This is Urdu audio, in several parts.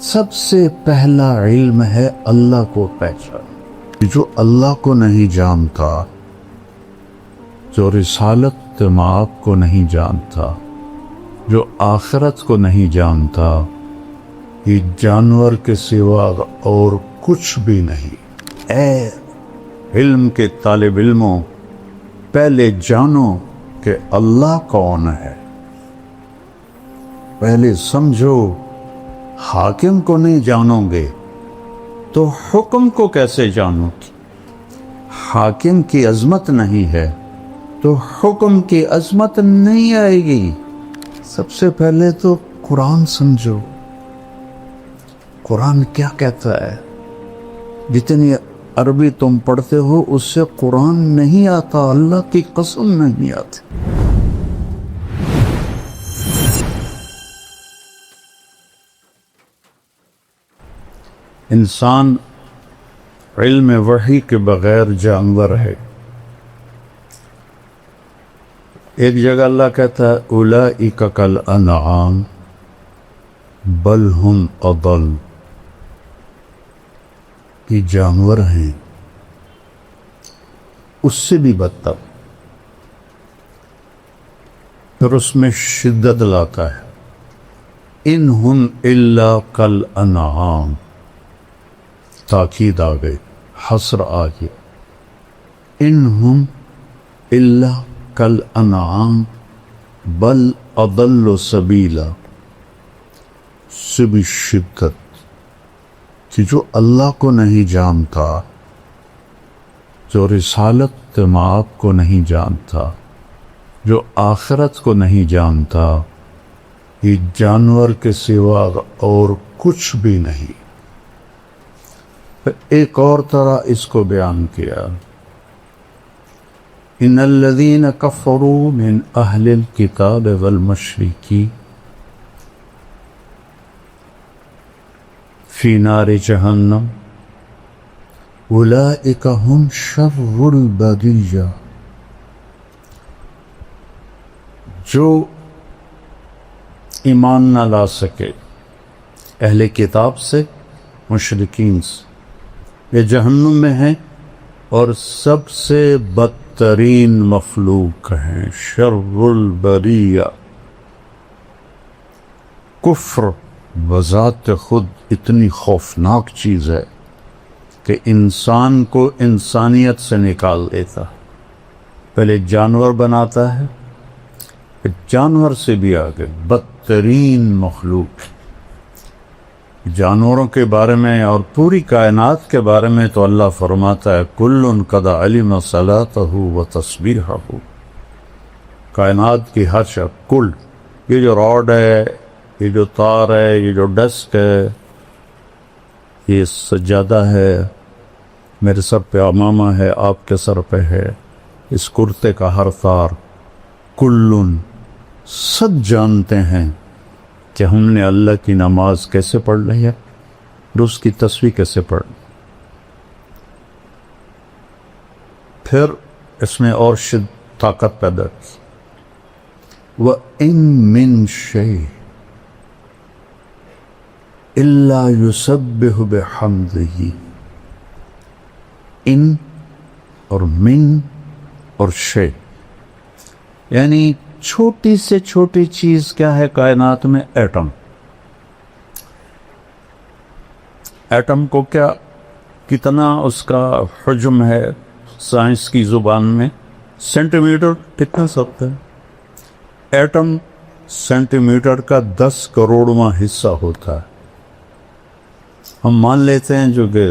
سب سے پہلا علم ہے اللہ کو پہچان. جو اللہ کو نہیں جانتا، جو رسالت مآب کو نہیں جانتا، جو آخرت کو نہیں جانتا، یہ جانور کے سوا اور کچھ بھی نہیں. اے علم کے طالب علموں، پہلے جانو کہ اللہ کون ہے. پہلے سمجھو. حاکم کو نہیں جانو گے تو حکم کو کیسے جانو گے؟ حاکم کی عظمت نہیں ہے تو حکم کی عظمت نہیں آئے گی. سب سے پہلے تو قرآن سمجھو. قرآن کیا کہتا ہے؟ جتنی عربی تم پڑھتے ہو اس سے قرآن نہیں آتا، اللہ کی قسم نہیں آتی. انسان علم وحی کے بغیر جانور ہے. ایک جگہ اللہ کہتا ہے اولئک کالانعام بل ہم اضل. یہ جانور ہیں، اس سے بھی بدتر. پھر اس میں شدت لاتا ہے ان ہم الا کالانعام. تاکید آ گئی، حصر آ گیا. ان ہم الا کالانعام بل اضل سبیلا. سے بھی شدت کہ جو اللہ کو نہیں جانتا، جو رسالت مآب کو نہیں جانتا، جو آخرت کو نہیں جانتا، یہ جانور کے سوا اور کچھ بھی نہیں. ایک اور طرح اس کو بیان کیا، ان الذین کفروا من اہل الکتاب والمشرکین فی نار جہنم اولئک ہم شر البریہ. جو ایمان نہ لا سکے اہل کتاب سے، مشرکین سے، یہ جہنم میں ہیں اور سب سے بدترین مخلوق ہیں، شر البریہ. کفر بذات خود اتنی خوفناک چیز ہے کہ انسان کو انسانیت سے نکال دیتا. پہلے جانور بناتا ہے، پھر جانور سے بھی آگے بدترین مخلوق. جانوروں کے بارے میں اور پوری کائنات کے بارے میں تو اللہ فرماتا ہے کل قد علم صلاتہ و تسبیحہ. کائنات کی ہر شے، کل، یہ جو راڈ ہے، یہ جو تار ہے، یہ جو ڈسک ہے، یہ سجادہ ہے، میرے سر پہ امامہ ہے، آپ کے سر پہ ہے، اس کرتے کا ہر تار، کلن، سب جانتے ہیں کہ ہم نے اللہ کی نماز کیسے پڑھ لی ہے اور اس کی تسبیح کیسے پڑھ. پھر اس میں اور طاقت پیدا کی. وَإِن مِّن شَيْءٍ إِلَّا يُسَبِّحُ بِحَمْدِهِ. ان اور من اور شے، یعنی چھوٹی سے چھوٹی چیز کیا ہے کائنات میں؟ ایٹم. ایٹم کو کیا، کتنا اس کا حجم ہے سائنس کی زبان میں؟ Centimetre. کتنا سکتا ہے ایٹم؟ سینٹی میٹر کا 10 کروڑواں حصہ ہوتا ہے. ہم مان لیتے ہیں جو کہ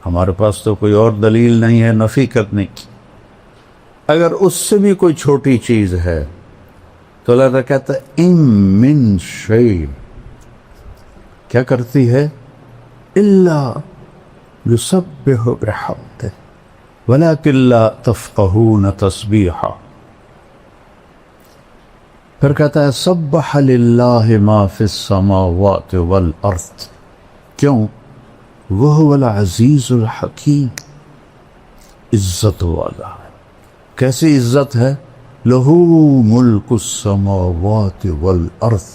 ہمارے پاس تو کوئی اور دلیل نہیں ہے نفی کرنے کی. اگر اس سے بھی کوئی چھوٹی چیز ہے تو اللہ کہتا ہے ان من شیء، کیا کرتی ہے؟ الا یسبح بحمدہ ولکن لا تفقہون تسبیحہ. پھر کہتا ہے سبح للہ ما فی السماوات والارض. کیوں؟ وہو العزیز الحکیم. عزت والا ہے. کیسی عزت ہے؟ لہو ملک السماوات والارض.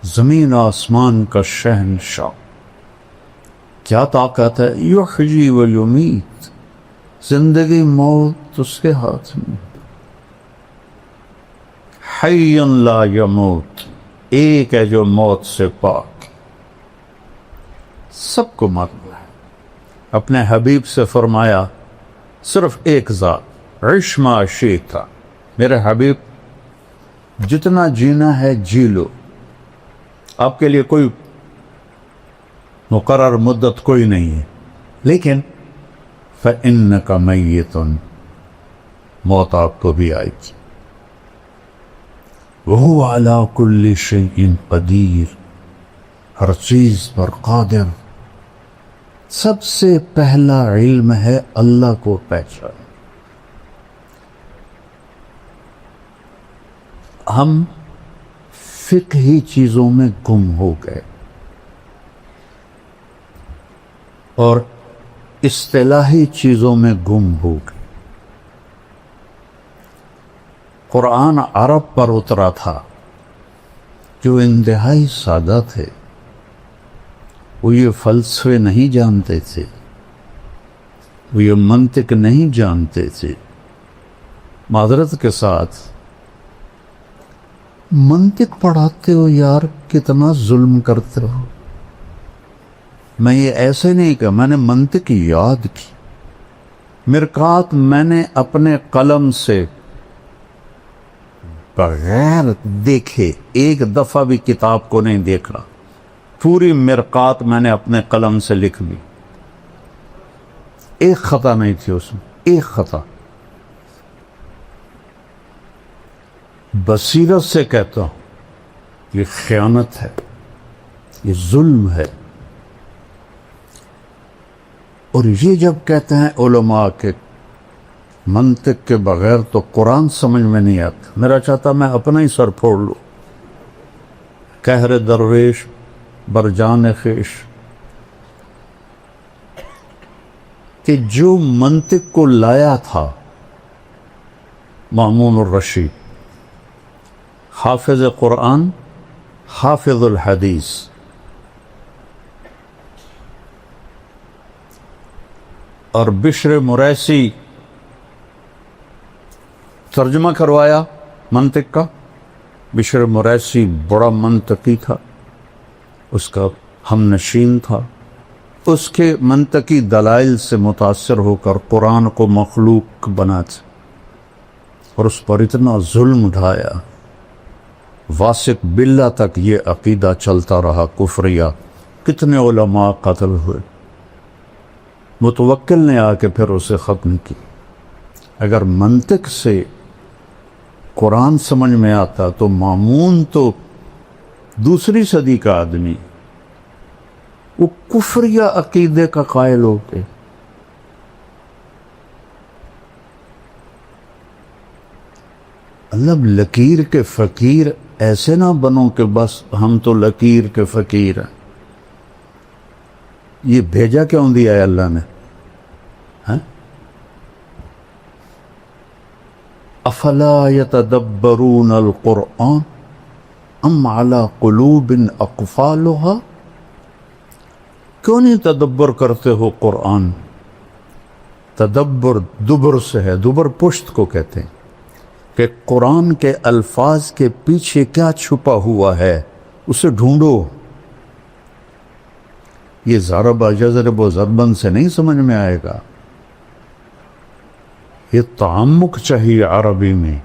زمین آسمان کا شہنشاہ. کیا طاقت ہے؟ یحیی و یمیت، زندگی موت اس کے ہاتھ میں. حی لا یموت، ایک ہے جو موت سے پاک. سب کو مرنا ہے. اپنے حبیب سے فرمایا صرف ایک ذات، عش ما شئت، میرے حبیب جتنا جینا ہے جی لو، آپ کے لیے کوئی مقرر مدت کوئی نہیں ہے، لیکن فإنک میت، موت آپ کو بھی آئے گی. وہو علی کل شیء قدیر، ہر چیز پر قادر. سب سے پہلا علم ہے اللہ کو پہچان. ہم فقہی چیزوں میں گم ہو گئے اور اصطلاحی چیزوں میں گم ہو گئے. قرآن عرب پر اترا تھا جو انتہائی سادہ تھے، وہ یہ فلسفے نہیں جانتے تھے، وہ یہ منطق نہیں جانتے تھے. معذرت کے ساتھ منطق پڑھاتے ہو یار، کتنا ظلم کرتے ہو. میں یہ ایسے نہیں کہ میں نے منطق یاد کی، مرقات میں نے اپنے قلم سے بغیر دیکھے، ایک دفعہ بھی کتاب کو نہیں دیکھا، پوری مرقات میں نے اپنے قلم سے لکھ لی. ایک خطا نہیں تھی اس میں، ایک خطا. بصیرت سے کہتا ہوں یہ خیانت ہے، یہ ظلم ہے. اور یہ جب کہتے ہیں علماء کے منطق کے بغیر تو قرآن سمجھ میں نہیں آتا، میرا چاہتا میں اپنا ہی سر پھوڑ لوں. قہر درویش برجان خیش، کہ جو منطق کو لایا تھا مامون الرشید، حافظ قرآن، حافظ الحدیث، اور بشر مریسی ترجمہ کروایا منطق کا. بشر مریسی بڑا منطقی تھا، اس کا ہم نشین تھا. اس کے منطقی دلائل سے متاثر ہو کر قرآن کو مخلوق بناتے اور اس پر اتنا ظلم اٹھایا، واسق باللہ تک یہ عقیدہ چلتا رہا کفریہ. کتنے علماء قتل ہوئے. متوکل نے آ کے پھر اسے ختم کی. اگر منطق سے قرآن سمجھ میں آتا تو مامون تو دوسری صدی کا آدمی، وہ کفریہ عقیدے کا قائل ہو کے اللہ. لکیر کے فقیر ایسے نہ بنو کہ بس ہم تو لکیر کے فقیر ہیں. یہ بھیجا کیوں دیا ہے اللہ نے؟ افلا یتدبرون القرآن ام علی قلوب اقفالها، کیوں نہیں تدبر کرتے ہو قرآن؟ تدبر دبر سے ہے، دبر پشت کو کہتے ہیں، کہ قرآن کے الفاظ کے پیچھے کیا چھپا ہوا ہے اسے ڈھونڈو. یہ ضرب یضرب و ضربن سے نہیں سمجھ میں آئے گا. یہ تعمق چاہیے عربی میں.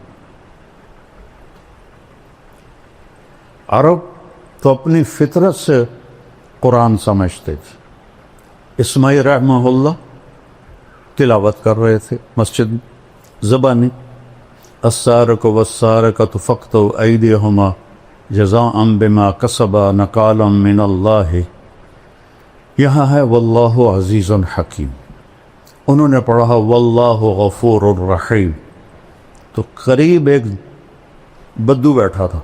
عرب تو اپنی فطرت سے قرآن سمجھتے تھے. اسماعیل رحمہ اللہ تلاوت کر رہے تھے مسجد زبانی، السارق والسارقۃ فاقطعوا ایدیہما جزاء بما کسبا نکالا من اللہ. یہاں ہے واللہ عزیز حکیم، انہوں نے پڑھا واللہ غفور الرحیم. تو قریب ایک بدو بیٹھا تھا،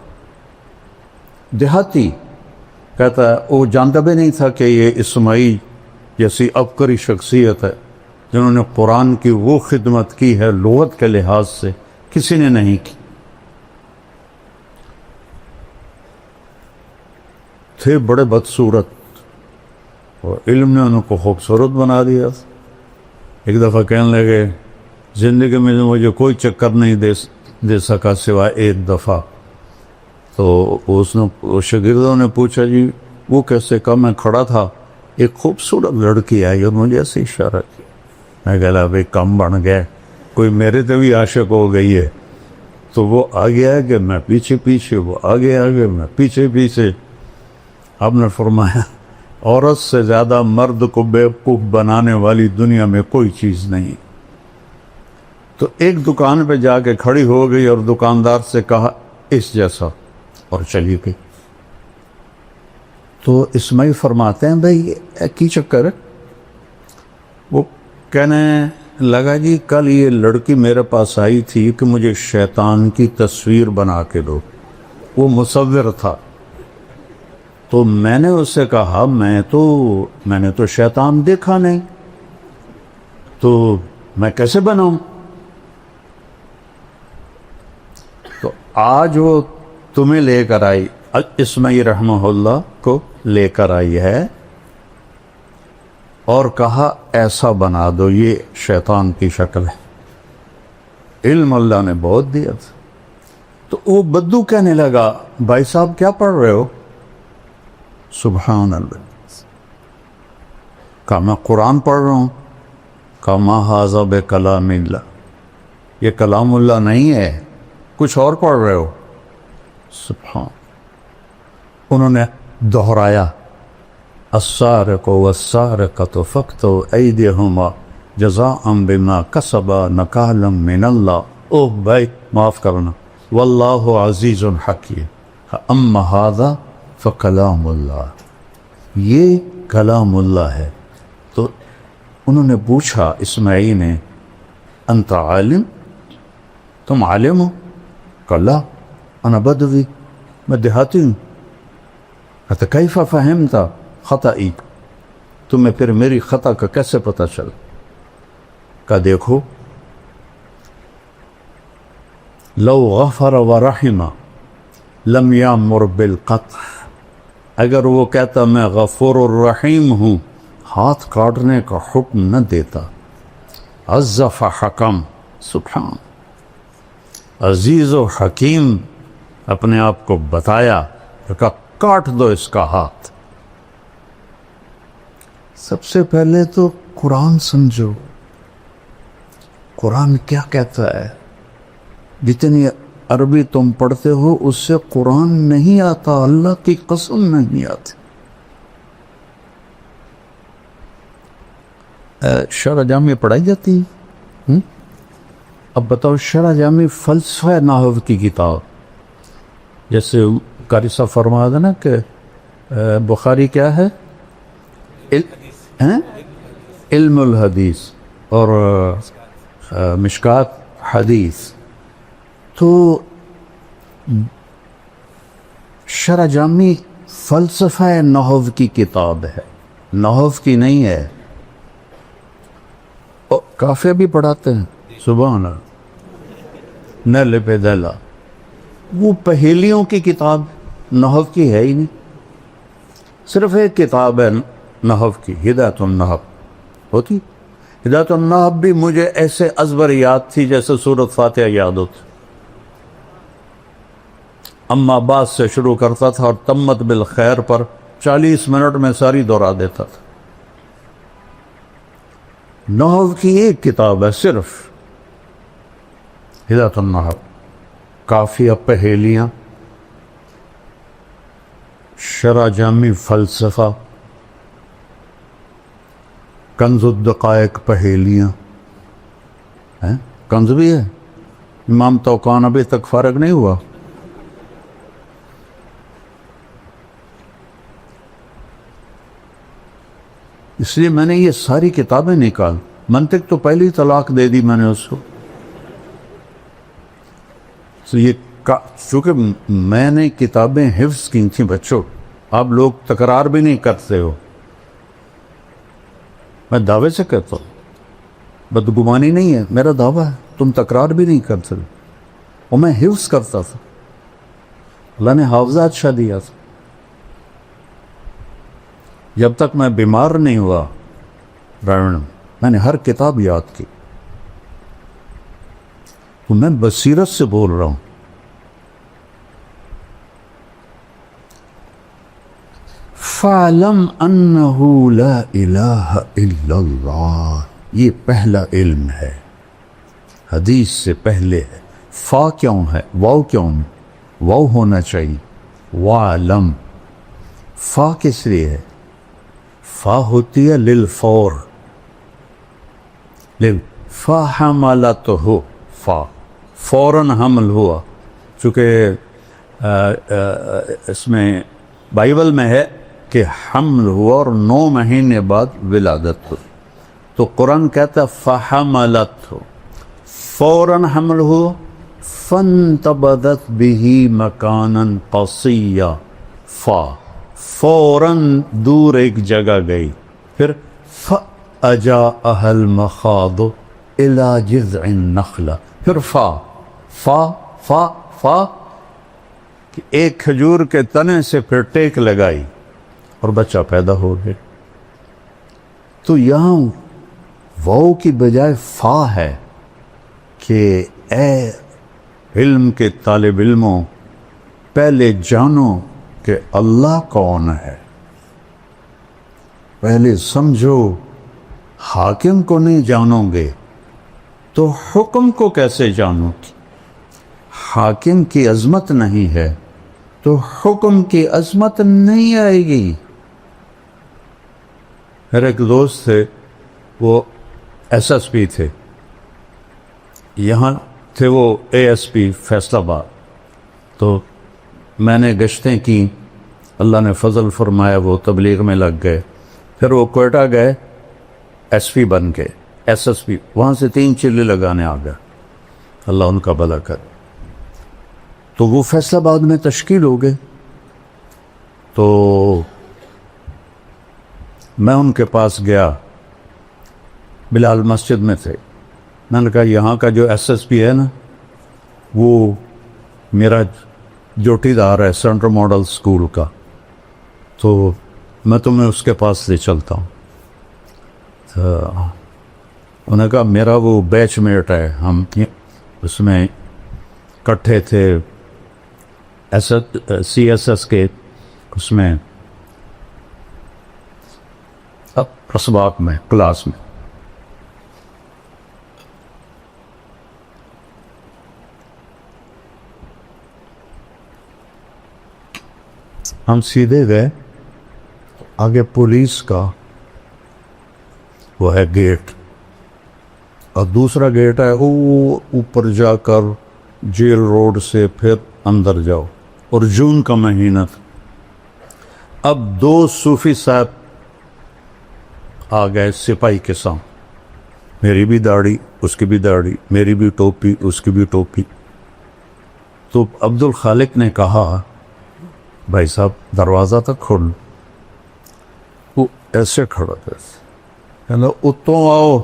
دیہاتی، کہتا ہے وہ جانتا بھی نہیں تھا کہ یہ اسماعیل جیسی عبقری شخصیت ہے جنہوں نے قرآن کی وہ خدمت کی ہے لغت کے لحاظ سے کسی نے نہیں کی. تھے بڑے بدصورت اور علم نے ان کو خوبصورت بنا دیا. ایک دفعہ کہنے لگے زندگی میں مجھے کوئی چکر نہیں دے سکا سوائے ایک دفعہ. تو شاگردوں نے پوچھا جی وہ کیسے؟ کہا میں کھڑا تھا، ایک خوبصورت لڑکی آئی اور مجھے ایسے اشارہ کیا. میں کہا بھائی کم بن گیا، کوئی میرے تے بھی عاشق ہو گئی ہے. تو وہ آگے آگے میں پیچھے پیچھے، وہ آگے آگے میں پیچھے پیچھے. آپ نے فرمایا عورت سے زیادہ مرد کو بیوقوف بنانے والی دنیا میں کوئی چیز نہیں. تو ایک دکان پہ جا کے کھڑی ہو گئی اور دکاندار سے کہا اس جیسا، اور چلی گئی. تو اسماعیل فرماتے ہیں بھائی کی چکر ہے؟ وہ کہنے لگا جی کل یہ لڑکی میرے پاس آئی تھی کہ مجھے شیطان کی تصویر بنا کے دو. وہ مصور تھا. تو میں نے اس سے کہا میں نے تو شیطان دیکھا نہیں، تو میں کیسے بناؤں؟ تو آج وہ تمہیں لے کر آئی، اسماعیل رحمہ اللہ کو لے کر آئی ہے اور کہا ایسا بنا دو، یہ شیطان کی شکل ہے. علم اللہ نے بہت دیا تھا. تو وہ بدو کہنے لگا بھائی صاحب کیا پڑھ رہے ہو؟ سبحان اللہ. کہا میں قرآن پڑھ رہا ہوں. کہا ما ھذا بکلام اللہ، یہ کلام اللہ نہیں ہے، کچھ اور پڑھ رہے ہو. سبحان. انہوں نے دہرایا السارق والسارقۃ فاقطعوا ایدیہما جزاء بما کسبا نکالا من اللہ. اوہ بھائی معاف کرنا، واللہ عزیز حکیم. اما ھذا فکلام اللہ، یہ کلام اللہ ہے. تو انہوں نے پوچھا اسماعیل نے انت عالم، تم عالم ہو؟ کہا لا انا بدوی، میں دیہاتی ہوں. کہتا کیف فہمت خطئی، تمہیں پھر میری خطا کا کیسے پتہ چلا؟ کہا دیکھو لو غفر ورحم لم یامر بالقطع، اگر وہ کہتا میں غفور الرحیم ہوں ہاتھ کاٹنے کا حکم نہ دیتا. عز فحکم، سبحان. عزیز و حکیم اپنے آپ کو بتایا، کہا کاٹ دو اس کا ہاتھ. سب سے پہلے تو قرآن سمجھو، قرآن کیا کہتا ہے. جتنی عربی تم پڑھتے ہو اس سے قرآن نہیں آتا، اللہ کی قسم نہیں آتی. شرح جامع پڑھائی جاتی ہے. اب بتاؤ شرح جامع فلسفہ نحو کی کتاب، جیسے قاری صاحب فرما دے نا کہ بخاری کیا ہے؟ علم الحدیث اور مشکات حدیث. تو شرح جامی فلسفہ نحو کی کتاب ہے، نحو کی نہیں ہے. کافیہ بھی پڑھاتے ہیں، سبحان اللہ، نیل پہ دلا. وہ پہیلیوں کی کتاب نحو کی ہے ہی نہیں. صرف ایک کتاب ہے نحو کی، ہدایت النحو ہوتی. ہدایت النحو بھی مجھے ایسے ازبر یاد تھی جیسے سورۃ فاتحہ یاد ہوتی. اما بعد سے شروع کرتا تھا اور تمت بالخیر پر 40 منٹ میں ساری دہرا دیتا تھا. نحو کی ایک کتاب ہے صرف، ہدایت النحو. کافیہ پہیلیاں، شرح جامی فلسفہ، کنز الدقائق پہیلیاں ہیں. کنز بھی ہے. امام توقان ابھی تک فارغ نہیں ہوا. اس لیے میں نے یہ ساری کتابیں نکال. منطق تو پہلی طلاق دے دی میں نے اس کو. تو یہ چونکہ میں نے کتابیں حفظ کی تھیں بچوں، آپ لوگ تکرار بھی نہیں کرتے ہو. میں دعوے سے کہتا ہوں، بدگمانی نہیں ہے، میرا دعویٰ ہے. تم تکرار بھی نہیں کرتے، اور میں حفظ کرتا تھا. اللہ نے حافظہ اچھا دیا تھا. جب تک میں بیمار نہیں ہوا راوڑ میں نے ہر کتاب یاد کی. تو میں بصیرت سے بول رہا ہوں. فَعْلَمْ أَنَّهُ لَا إِلَهَ إِلَّا اللَّهِ یہ پہلا علم ہے، حدیث سے پہلے ہے. فا کیوں ہے؟ واو کیوں؟ واو ہونا چاہیے. وَعْلَمْ فا کس لیے ہے؟ فا ہوتی ہے للفور. فَحَمَلَتْهُ فا فوراً حمل ہوا. چونکہ اس میں بائبل میں ہے کہ حمل ہوا اور 9 مہینے بعد ولادت ہوئی. تو قرآن کہتا ہے فَحَمَلَتْهُ فوراً حمل ہو. فَانْتَبَذَتْ بِهِ مَكَانًا قَصِيًّا فا فوراً دور ایک جگہ گئی. پھر فَأَجَاءَهَا الْمَخَاضُ إِلَى جِذْعِ النَّخْلَةِ پھر فا فا فا فا کہ ایک کھجور کے تنے سے پھر ٹیک لگائی اور بچہ پیدا ہو گیا. تو یہاں واو کی بجائے فا ہے کہ اے علم کے طالب علموں پہلے جانو کہ اللہ کون ہے. پہلے سمجھو. حاکم کو نہیں جانو گے تو حکم کو کیسے جانو گے؟ حاکم کی عظمت نہیں ہے تو حکم کی عظمت نہیں آئے گی. میرے ایک دوست تھے، وہ SSP تھے، یہاں تھے وہ ASP فیصل آباد. تو میں نے گشتیں کی، اللہ نے فضل فرمایا وہ تبلیغ میں لگ گئے. پھر وہ کوئٹہ گئے، SP بن کے SSP، وہاں سے 3 چلے لگانے آ گئے. اللہ ان کا بھلا کر. تو وہ فیصل آباد میں تشکیل ہو گئے. تو میں ان کے پاس گیا، بلال مسجد میں تھے. میں نے کہا یہاں کا جو SSP ہے نا، وہ میرا جوٹی دار ہے سینٹرل ماڈل اسکول کا، تو میں تمہیں اس کے پاس لے چلتا ہوں. تو انہوں نے کہا میرا وہ بیچ میٹ ہے، ہم اس میں کٹھے تھے CSS کے اس میں اسباق میں کلاس میں. ہم سیدھے گئے، آگے پولیس کا وہ ہے گیٹ، اور دوسرا گیٹ ہے وہ اوپر جا کر جیل روڈ سے پھر اندر جاؤ. اور جون کا مہینہ تھا. اب 2 صوفی صاحب آ گئے سپاہی کے سامنے. میری بھی داڑھی، اس کی بھی داڑھی، میری بھی ٹوپی، اس کی بھی ٹوپی. تو عبد الخالق نے کہا بھائی صاحب دروازہ تک کھول. وہ ایسے کھڑا تھا، کہنا اتوں آؤ.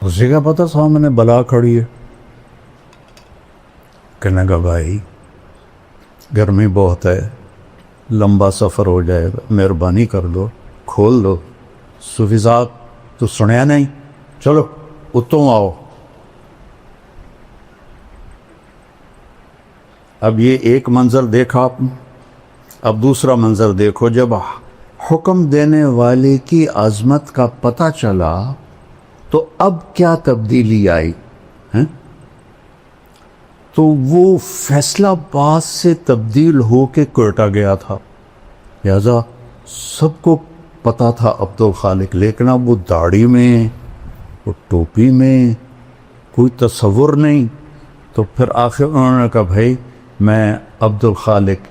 اسی کا پتہ سامنے بلا کھڑی ہے. کہنے کا بھائی گرمی بہت ہے، لمبا سفر ہو جائے گا، مہربانی کر دو، کھول دو. صوفی صاحب تو سنیا نہیں، چلو اتوں آؤ. اب یہ ایک منظر دیکھا آپ نے، اب دوسرا منظر دیکھو. جب حکم دینے والے کی عظمت کا پتہ چلا تو اب کیا تبدیلی آئی ہیں؟ تو وہ فیصل آباد سے تبدیل ہو کے کوئٹہ گیا تھا، لہذا سب کو پتا تھا عبد الخالق. لیکن اب وہ داڑھی میں، وہ ٹوپی میں کوئی تصور نہیں. تو پھر آخر انہوں نے کہا بھائی میں عبد الخالق